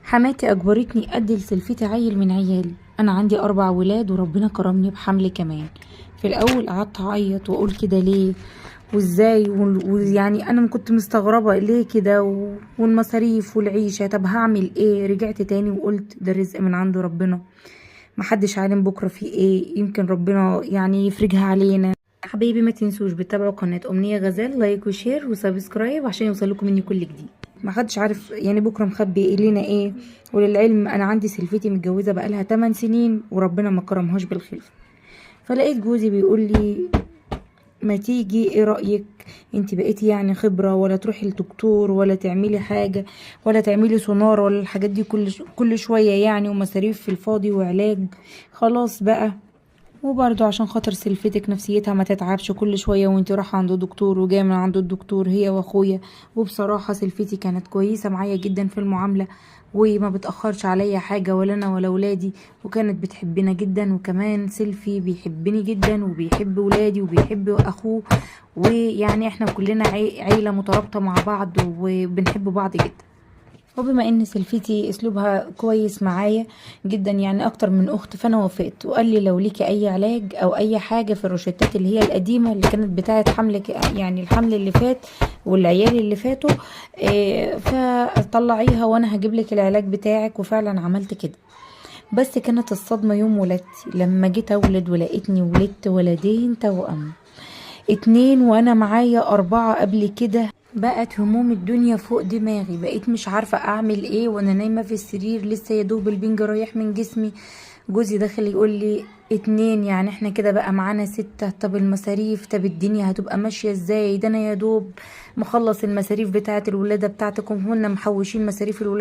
حماتي اجبرتني ادي لسلفتي عيل من عيالي. انا عندي 4 ولاد وربنا كرمني بحمل كمان. في الاول قعدت اعيط واقول كده ليه وازاي ويعني انا كنت مستغربه ليه كده والمصاريف والعيشه، طب هعمل ايه؟ رجعت تاني وقلت ده رزق من عند ربنا، محدش عالم بكره في ايه، يمكن ربنا يعني يفرجها علينا. حبايبي ما تنسوش بتتابعوا قناه امنيه غزال، لايك وشير وسبسكرايب عشان يوصلكم مني كل جديد. ما حدش عارف يعني بكره مخبي لنا ايه. وللعلم انا عندي سلفتي متجوزه بقالها 8 سنين وربنا ما كرمهاش بالخلفه. فلقيت جوزي بيقول لي ما تيجي ايه رأيك، انت بقيتي يعني خبرة، ولا تروحي لدكتور ولا تعملي حاجة ولا تعملي سونار ولا الحاجات دي كل شوية يعني، ومصاريف في الفاضي وعلاج، خلاص بقى. وبرضه عشان خاطر سلفتك نفسيتها ما تتعبش كل شوية وانت رايحة عند الدكتور وجاية من عند الدكتور هي واخويا. وبصراحة سلفتي كانت كويسة معايا جدا في المعاملة، وما بتأخرش عليا حاجة ولا انا ولا ولادي، وكانت بتحبنا جدا. وكمان سيلفي بيحبني جدا وبيحب ولادي وبيحب اخوه، ويعني احنا كلنا عيلة مترابطة مع بعض وبنحب بعض جدا. وبما ان سلفتي اسلوبها كويس معايا جدا يعني اكتر من اخت، فانا وافقت. وقال لي لو ليكي اي علاج او اي حاجه في الروشتات اللي هي القديمه اللي كانت بتاعه حملك، يعني الحمل اللي فات والعيال اللي فاتوا، فطلعيها وانا هجيب لك العلاج بتاعك. وفعلا عملت كده. بس كانت الصدمه يوم ولادتي لما جيت اولد ولقيتني ولدت ولدين توأم، 2 وانا معايا 4 قبل كده. بقت هموم الدنيا فوق دماغي، بقيت مش عارفة اعمل ايه وانا نايمة في السرير لسه يدوب البنج رايح من جسمي. جوزي داخل يقول لي 2 يعني احنا كده بقى معانا 6، طب المصاريف، طب الدنيا هتبقى ماشية ازاي؟ ده انا يدوب مخلص المصاريف بتاعة الولادة بتاعتكم، هن محوشين مصاريف الولادة